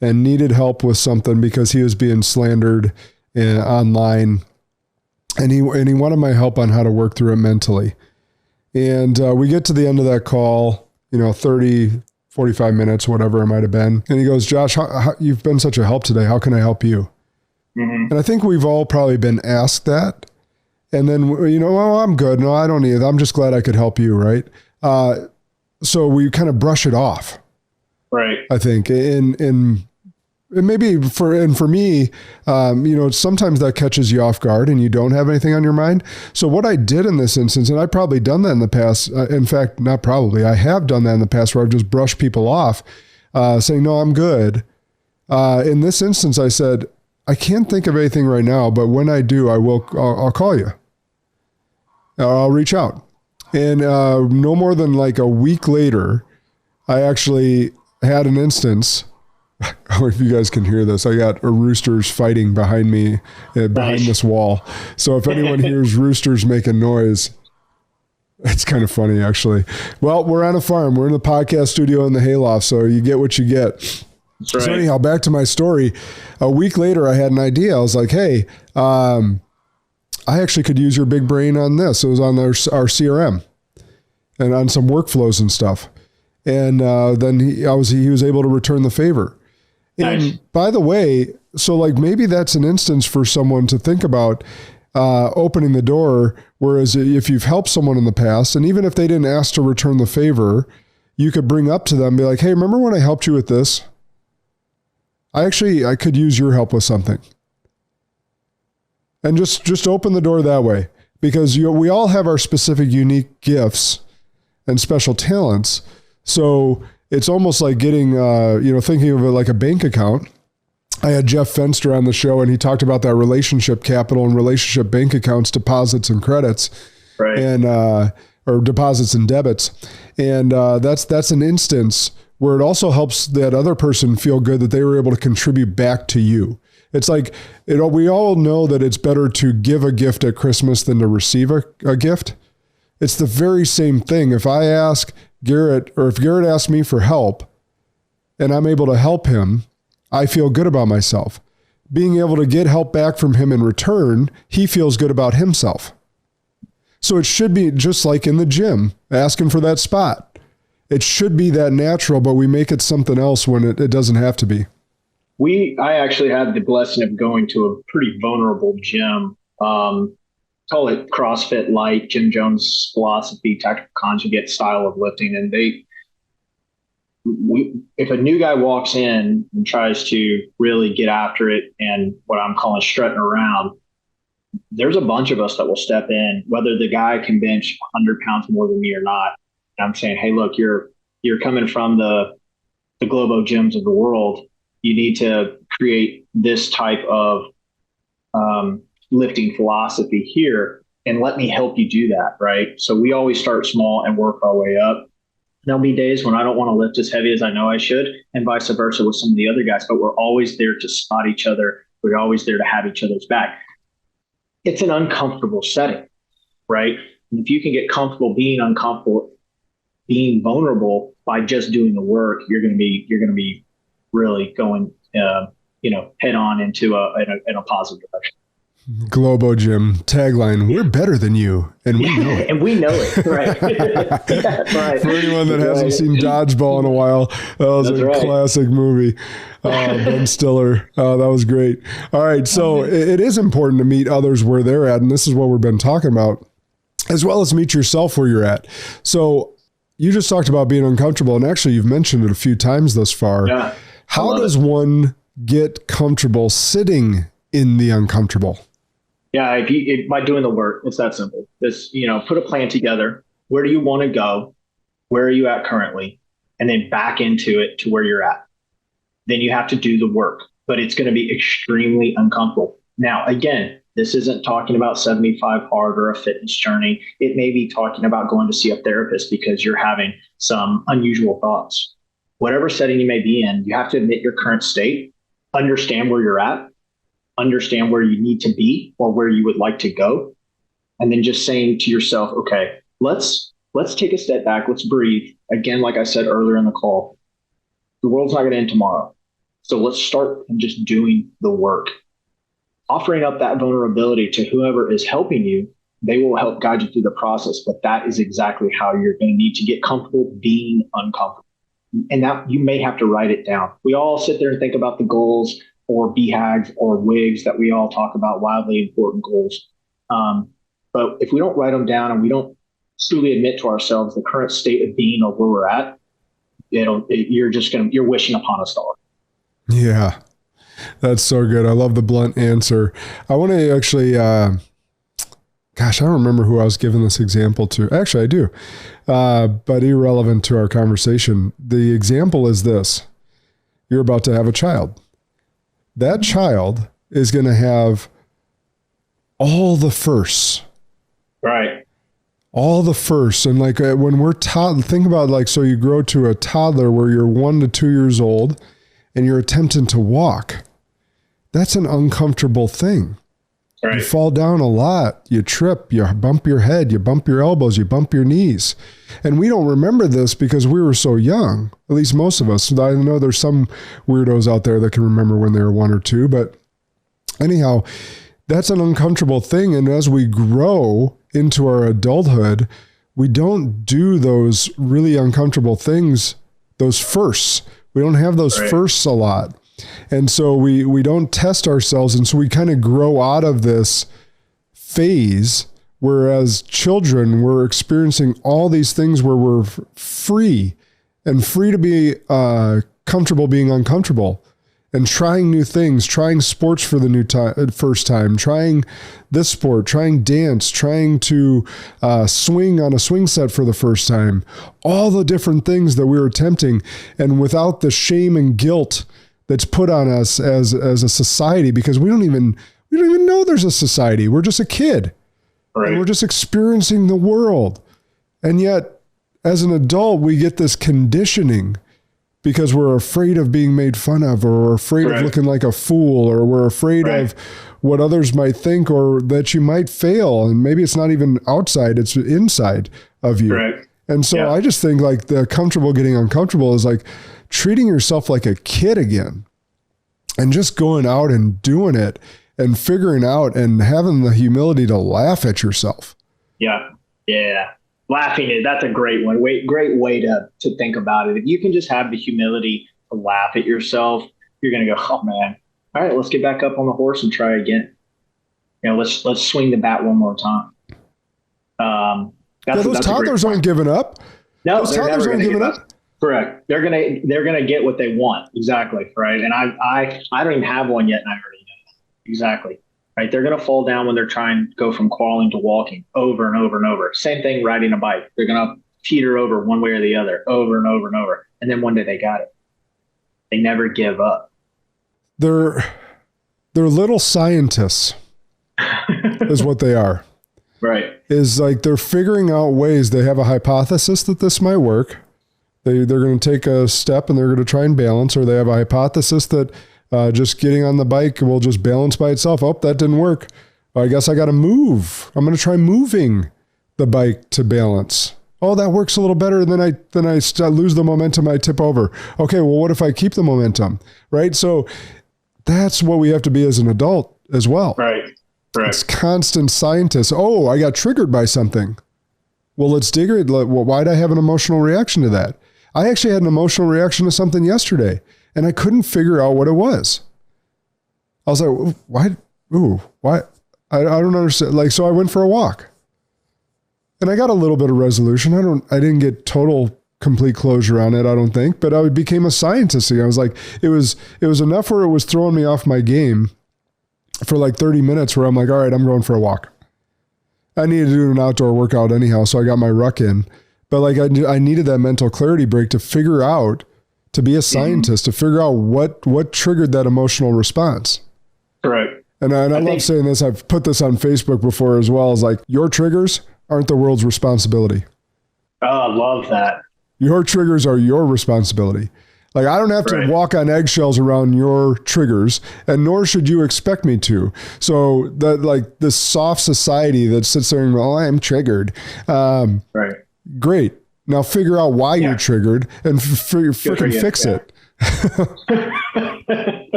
and needed help with something because he was being slandered online, and he wanted my help on how to work through it mentally. And we get to the end of that call, 30, 45 minutes, whatever it might have been. And he goes, Josh, you've been such a help today. How can I help you? And I think we've all probably been asked that. And then, well, I'm good. No, I don't need it. I'm just glad I could help you. Right. So we kind of brush it off. Right. I think. And maybe for me, sometimes that catches you off guard and you don't have anything on your mind. So what I did in this instance, and I've probably done that in the past, in fact, not probably, I have done that in the past where I've just brushed people off, saying, no, I'm good. In this instance, I said, I can't think of anything right now, but when I do, I'll call you. I'll reach out. And no more than like a week later, I actually had an instance. If you guys can hear this, I got roosters fighting behind me, behind this wall. So if anyone hears roosters making noise, it's kind of funny, actually. Well, we're on a farm. We're in the podcast studio in the hayloft, so you get what you get. That's right. So anyhow, back to my story. A week later, I had an idea. I was like, hey, I actually could use your big brain on this. It was on our CRM and on some workflows and stuff. And then he was able to return the favor. And nice. By the way, so like maybe that's an instance for someone to think about opening the door. Whereas if you've helped someone in the past, and even if they didn't ask to return the favor, you could bring up to them, be like, hey, remember when I helped you with this? I could use your help with something. And just open the door that way, because we all have our specific unique gifts and special talents. So it's almost like getting, thinking of it like a bank account. I had Jeff Fenster on the show, and he talked about that relationship capital and relationship bank accounts, deposits and credits, right? And or deposits and debits, and that's an instance where it also helps that other person feel good that they were able to contribute back to you. It's like we all know that it's better to give a gift at Christmas than to receive a gift. It's the very same thing. If I ask Garrett, or if Garrett asks me for help and I'm able to help him, I feel good about myself. Being able to get help back from him in return, he feels good about himself. So it should be just like in the gym, asking for that spot. It should be that natural, but we make it something else when it doesn't have to be. I actually had the blessing of going to a pretty vulnerable gym. Call it CrossFit Light, Jim Jones' philosophy, tactical conjugate style of lifting. And if a new guy walks in and tries to really get after it and what I'm calling strutting around, there's a bunch of us that will step in, whether the guy can bench 100 pounds more than me or not. And I'm saying, hey, look, you're coming from the Globo gyms of the world. You need to create this type of lifting philosophy here, and let me help you do that. Right. So we always start small and work our way up. There'll be days when I don't want to lift as heavy as I know I should, and vice versa with some of the other guys, but we're always there to spot each other. We're always there to have each other's back. It's an uncomfortable setting, right? And if you can get comfortable being uncomfortable, being vulnerable by just doing the work, you're going to be really going, head on into a positive direction. Globo Gym tagline: we're better than you, and we know it. And we know it, right? Yeah, right. For anyone that hasn't seen Dodgeball in a while, that was classic movie. Ben Stiller. That was great. All right, so it is important to meet others where they're at, and this is what we've been talking about, as well as meet yourself where you're at. So you just talked about being uncomfortable, and actually you've mentioned it a few times thus far. Yeah, how does one get comfortable sitting in the uncomfortable? Yeah, by doing the work, it's that simple. Put a plan together. Where do you want to go? Where are you at currently? And then back into it to where you're at. Then you have to do the work, but it's going to be extremely uncomfortable. Now, again, this isn't talking about 75 hard or a fitness journey. It may be talking about going to see a therapist because you're having some unusual thoughts. Whatever setting you may be in, you have to admit your current state, understand where you're at, understand where you need to be or where you would like to go. And then just saying to yourself, okay, let's let's take a step back. Let's breathe. Again, like I said earlier in the call, the world's not going to end tomorrow. So let's start just doing the work. Offering up that vulnerability to whoever is helping you, they will help guide you through the process. But that is exactly how you're going to need to get comfortable being uncomfortable. And that you may have to write it down. We all sit there and think about the goals or BHAGs or WIGs that we all talk about, wildly important goals. But if we don't write them down and we don't truly admit to ourselves the current state of being or where we're at, you're wishing upon a star. Yeah, that's so good. I love the blunt answer. I want to actually, I don't remember who I was giving this example to. Actually, I do, but irrelevant to our conversation. The example is this. You're about to have a child. That child is going to have all the firsts. Right. All the firsts. And like when we're think about like, so you grow to a toddler where you're 1 to 2 years old and you're attempting to walk. That's an uncomfortable thing. Right. You fall down a lot, you trip, you bump your head, you bump your elbows, you bump your knees. And we don't remember this because we were so young, at least most of us. I know there's some weirdos out there that can remember when they were 1 or 2, but anyhow, that's an uncomfortable thing. And as we grow into our adulthood, we don't do those really uncomfortable things, those firsts. We don't have those firsts a lot. And so we don't test ourselves. And so we kind of grow out of this phase, whereas children, we're experiencing all these things where we're free to be comfortable being uncomfortable and trying new things, trying sports for the first time, trying this sport, trying dance, trying to swing on a swing set for the first time, all the different things that we were attempting, and without the shame and guilt that's put on us as a society, because we don't even know there's a society. We're just a kid. Right. And we're just experiencing the world. And yet, as an adult, we get this conditioning because we're afraid of being made fun of, or we're afraid of looking like a fool, or we're afraid of what others might think, or that you might fail. And maybe it's not even outside, it's inside of you. Right. And so I just think like the comfortable getting uncomfortable is like treating yourself like a kid again and just going out and doing it and figuring out and having the humility to laugh at yourself. Yeah. Yeah. Laughing, that's a great one. Great way to think about it. If you can just have the humility to laugh at yourself, you're going to go, oh man, all right, let's get back up on the horse and try again. Let's swing the bat one more time. Those toddlers aren't giving up. No, those toddlers aren't giving up. Correct. They're gonna get what they want. Exactly. Right. And I don't even have one yet, and I already know. Exactly. Right. They're gonna fall down when they're trying to go from crawling to walking over and over and over. Same thing riding a bike. They're gonna teeter over one way or the other, over and over and over. And then one day they got it. They never give up. They're little scientists, is what they are. Right. Is like they're figuring out ways. They have a hypothesis that this might work. They're going to take a step and they're going to try and balance, or they have a hypothesis that just getting on the bike will just balance by itself. Oh, that didn't work. I guess I got to move. I'm going to try moving the bike to balance. Oh, that works a little better. And then I lose the momentum. I tip over. Okay, well, what if I keep the momentum? Right. So that's what we have to be as an adult as well. Right. It's constant scientists. Oh, I got triggered by something. Well, let's dig it. Well, why'd I have an emotional reaction to that? I actually had an emotional reaction to something yesterday, and I couldn't figure out what it was. I was like, why? Why? I don't understand. Like, so I went for a walk, and I got a little bit of resolution. I didn't get total complete closure on it, I don't think, but I became a scientist. I was like, it was enough where it was throwing me off my game for like 30 minutes where I'm like, all right, I'm going for a walk. I needed to do an outdoor workout anyhow, so I got my ruck in. But like I needed that mental clarity break to figure out, to be a scientist, to figure out what triggered that emotional response. Correct. And I love saying this. I've put this on Facebook before as well. Is like, your triggers aren't the world's responsibility. Oh, I love that. Your triggers are your responsibility. Like, I don't have to walk on eggshells around your triggers, and nor should you expect me to. So that, like, this soft society that sits there and, well, I'm triggered. great. Now figure out why you're triggered and freaking fix it.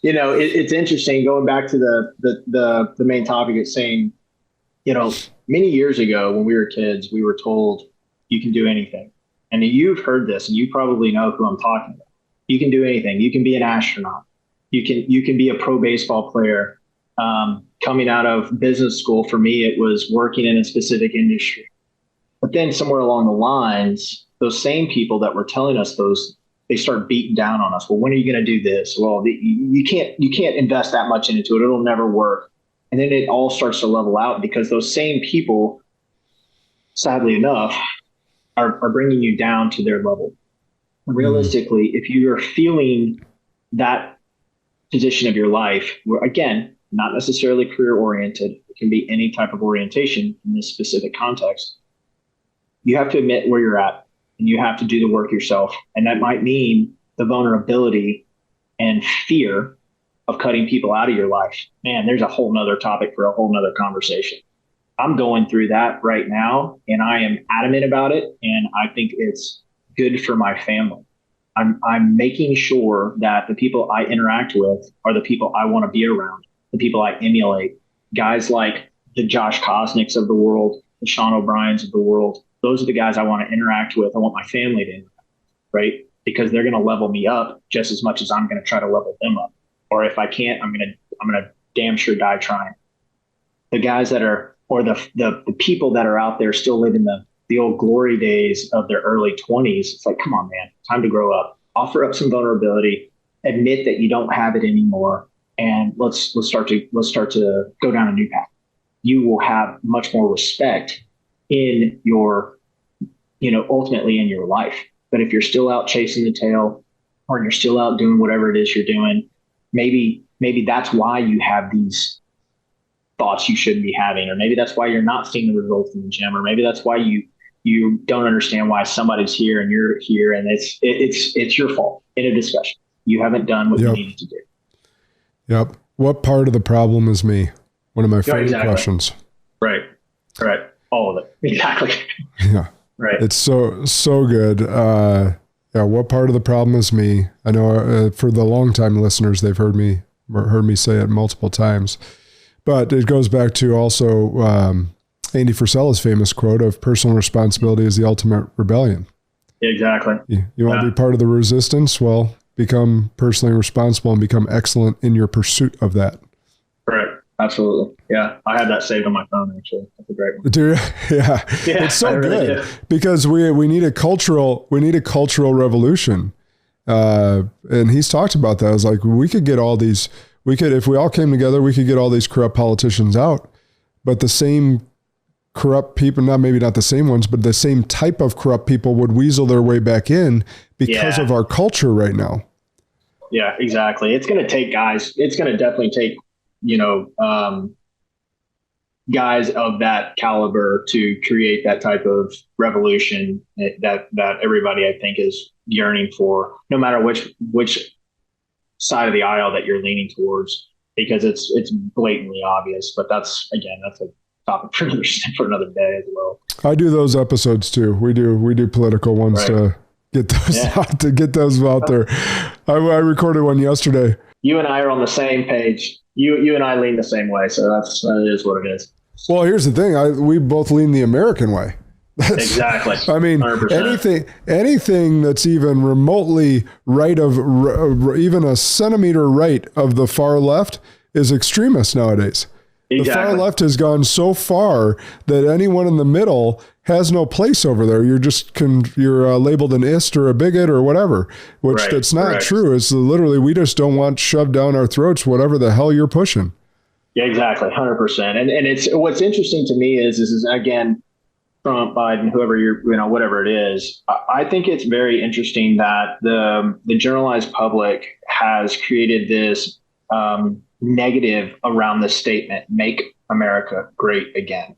It's interesting going back to the main topic. It's saying, many years ago when we were kids, we were told you can do anything. And you've heard this, and you probably know who I'm talking about. You can do anything. You can be an astronaut. You can be a pro baseball player. Coming out of business school, for me, it was working in a specific industry. But then somewhere along the lines, those same people that were telling us those, they start beating down on us. Well, when are you going to do this? Well, you can't invest that much into it. It'll never work. And then it all starts to level out because those same people, sadly enough, are bringing you down to their level. Realistically, if you are feeling that position of your life, where again, not necessarily career oriented, it can be any type of orientation in this specific context, you have to admit where you're at and you have to do the work yourself. And that might mean the vulnerability and fear of cutting people out of your life. Man, there's a whole nother topic for a whole nother conversation. I'm going through that right now and I am adamant about it. And I think it's good for my family. I'm making sure that the people I interact with are the people I want to be around, the people I emulate, guys like the Josh Kosnicks of the world, the Sean O'Briens of the world. Those are the guys I want to interact with. I want my family to interact, right? Because they're going to level me up just as much as I'm going to try to level them up. Or if I can't, I'm going to damn sure die trying. The guys that are, or the people that are out there still living the old glory days of their early 20s. It's like, come on, man, time to grow up. Offer up some vulnerability. Admit that you don't have it anymore, and let's start to go down a new path. You will have much more respect in your, ultimately in your life. But if you're still out chasing the tail, or you're still out doing whatever it is you're doing, maybe that's why you have these thoughts you shouldn't be having, or maybe that's why you're not seeing the results in the gym, or maybe that's why you don't understand why somebody's here and you're here, and it's your fault in a discussion. You haven't done what you needed to do. Yep. What part of the problem is me? One of my favorite questions. Right. All of it. Exactly. Yeah. Right. It's so good. What part of the problem is me? I know for the long-time listeners, they've heard me say it multiple times. But it goes back to also Andy Frisella's famous quote of personal responsibility is the ultimate rebellion. Exactly. You want to be part of the resistance? Well, become personally responsible and become excellent in your pursuit of that. Right. Absolutely. Yeah. I have that saved on my phone, actually. That's a great one. Dude, yeah. It's so good because we need a cultural revolution. And he's talked about that. I was like, we could get all these, if we all came together, we could get all these corrupt politicians out, but the same corrupt people, maybe not the same ones, but the same type of corrupt people would weasel their way back in because of our culture right now. Yeah, exactly. It's going to take guys. It's going to definitely take, guys of that caliber to create that type of revolution that everybody, I think, is yearning for, no matter which side of the aisle that you're leaning towards, because it's blatantly obvious. But that's a topic for another day as well. I do those episodes too. We do political ones to get those out there. I recorded one yesterday. You and I are on the same page. You and I lean the same way, so that is what it is. Well, here's the thing: we both lean the American way. Exactly. I mean, 100%. anything that's even remotely right of even a centimeter right of the far left is extremist nowadays. Exactly. The far left has gone so far that anyone in the middle has no place over there. You're labeled an ist or a bigot or whatever, which that's not true. It's literally, we just don't want shoved down our throats, whatever the hell you're pushing. Yeah, exactly. 100%. And it's, what's interesting to me is again, Trump, Biden, whoever whatever it is, I think it's very interesting that the generalized public has created this negative around this statement, "Make America Great Again."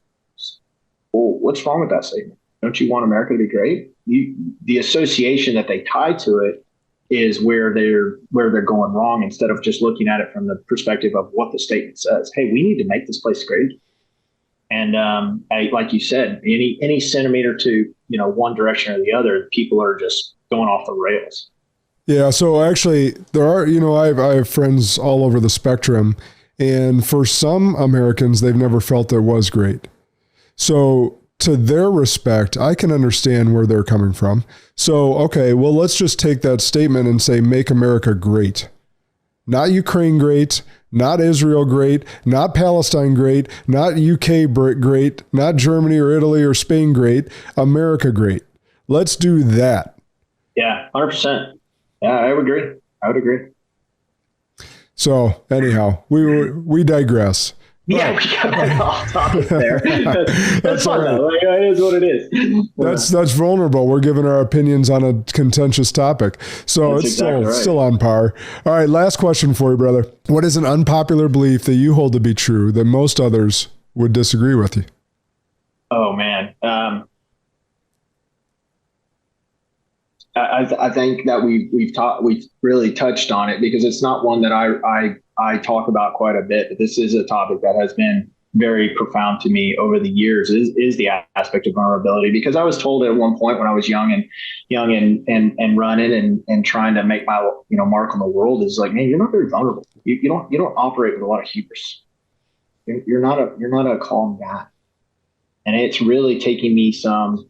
Well, what's wrong with that statement? Don't you want America to be great? The association that they tie to it is where they're going wrong, instead of just looking at it from the perspective of what the statement says. Hey, we need to make this place great. And like you said, any centimeter to, one direction or the other, people are just going off the rails. Yeah. So actually there are, I have friends all over the spectrum, and for some Americans, they've never felt it was great. So to their respect, I can understand where they're coming from. So, okay, well, let's just take that statement and say, make America great. Not Ukraine great, not Israel great, not Palestine great, not UK great, not Germany or Italy or Spain great, America great. Let's do that. Yeah, 100%. Yeah, I would agree. So anyhow, we digress. Yeah, we got off topic there. That's fun though. Like, it is what it is. That's vulnerable. We're giving our opinions on a contentious topic. So that's it's exactly still on par. All right, last question for you, brother. What is an unpopular belief that you hold to be true that most others would disagree with you? Oh man. I think that we've really touched on it, because it's not one that I talk about quite a bit, but this is a topic that has been very profound to me over the years, is the aspect of vulnerability. Because I was told at one point when I was young and running and trying to make my mark on the world, is like, man, you're not very vulnerable. You don't operate with a lot of hubris. You're not a calm guy. And it's really taking me some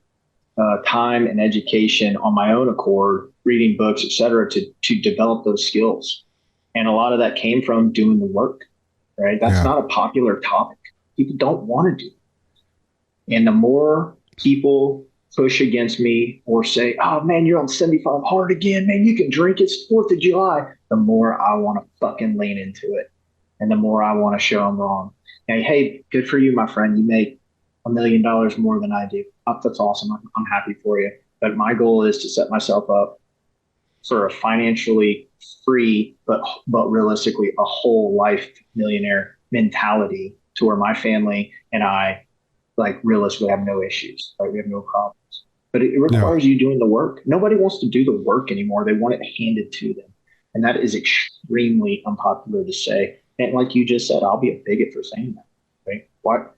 time and education on my own accord, reading books, et cetera, to develop those skills. And a lot of that came from doing the work, right? That's not a popular topic. People don't want to do it. And the more people push against me or say, oh man, you're on 75 hard again, man, you can drink, it's 4th of July, the more I want to fucking lean into it. And the more I want to show them wrong. And hey, good for you, my friend. You make $1 million more than I do. That's awesome. I'm happy for you. But my goal is to set myself up for a financially free, but realistically a whole life millionaire mentality, to where my family and I realistically have no issues. Right? We have no problems. But it requires you doing the work. Nobody wants to do the work anymore. They want it handed to them. And that is extremely unpopular to say. And like you just said, I'll be a bigot for saying that. Right? What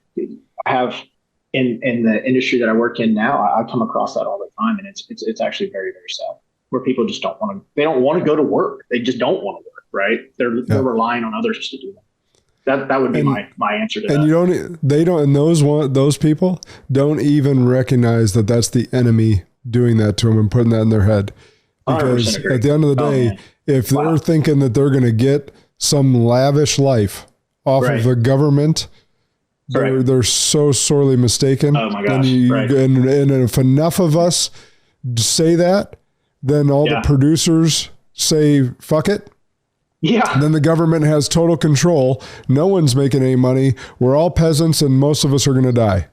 I have in the industry that I work in now, I come across that all the time, and it's actually very, very sad, where people just don't want to go to work. They just don't want to work, right? They're relying on others to do that. That would be my answer to that. And those people don't even recognize that that's the enemy doing that to them and putting that in their head. Because at the end of the day, if they're thinking that they're going to get some lavish life off of the government, they're so sorely mistaken. Oh my gosh! And if enough of us say that, then all the producers say, fuck it. Yeah. And then the government has total control. No one's making any money. We're all peasants, and most of us are going to die.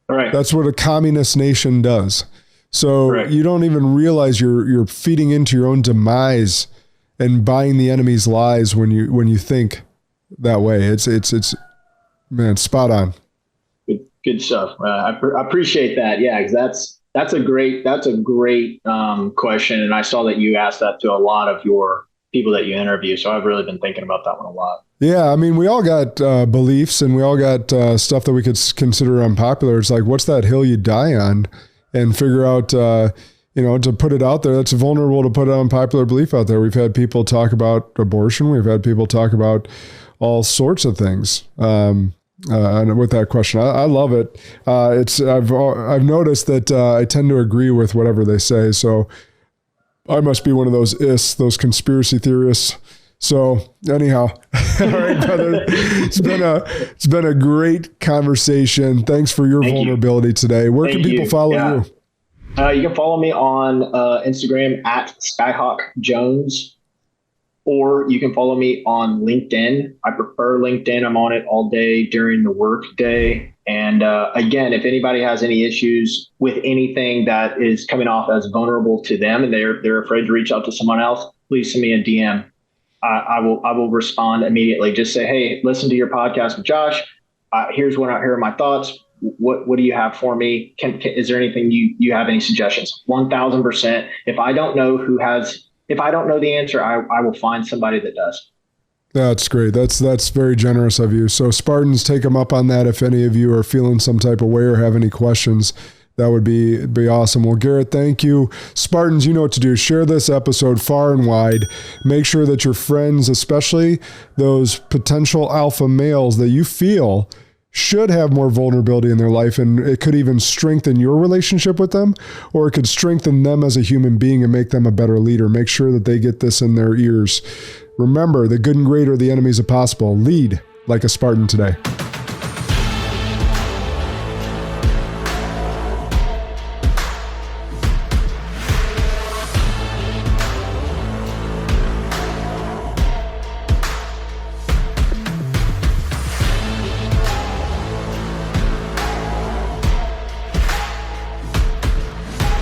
Right. That's what a communist nation does. So you don't even realize you're feeding into your own demise and buying the enemy's lies when you think that way. It's man, spot on. Good stuff. I appreciate that. Yeah, because that's a great question, and I saw that you asked that to a lot of your people that you interview. So I've really been thinking about that one a lot. Yeah, I mean, we all got beliefs, and we all got stuff that we could consider unpopular. It's like, what's that hill you die on, and figure out, to put it out there. That's vulnerable to put an unpopular belief out there. We've had people talk about abortion. We've had people talk about all sorts of things. And with that question, I love it. I've noticed that I tend to agree with whatever they say. So I must be one of those conspiracy theorists. So anyhow, all right, brother, it's been a great conversation. Thanks for your vulnerability today. Where can people follow you? You can follow me on Instagram at Skyhawk Jones, or you can follow me on LinkedIn. I prefer LinkedIn. I'm on it all day during the work day. And again, if anybody has any issues with anything that is coming off as vulnerable to them, and they're afraid to reach out to someone else, please send me a DM. I will respond immediately. Just say, hey, listen to your podcast with Josh. Here are my thoughts. What do you have for me? Is there anything you have any suggestions? 1000%. If I don't know the answer, I will find somebody that does. That's great. That's very generous of you. So Spartans, take them up on that. If any of you are feeling some type of way or have any questions, that would be awesome. Well, Garrett, thank you. Spartans, you know what to do. Share this episode far and wide. Make sure that your friends, especially those potential alpha males that you feel should have more vulnerability in their life, and it could even strengthen your relationship with them, or it could strengthen them as a human being and make them a better leader. Make sure that they get this in their ears. Remember, the good and great are the enemies of possible. Lead like a Spartan today.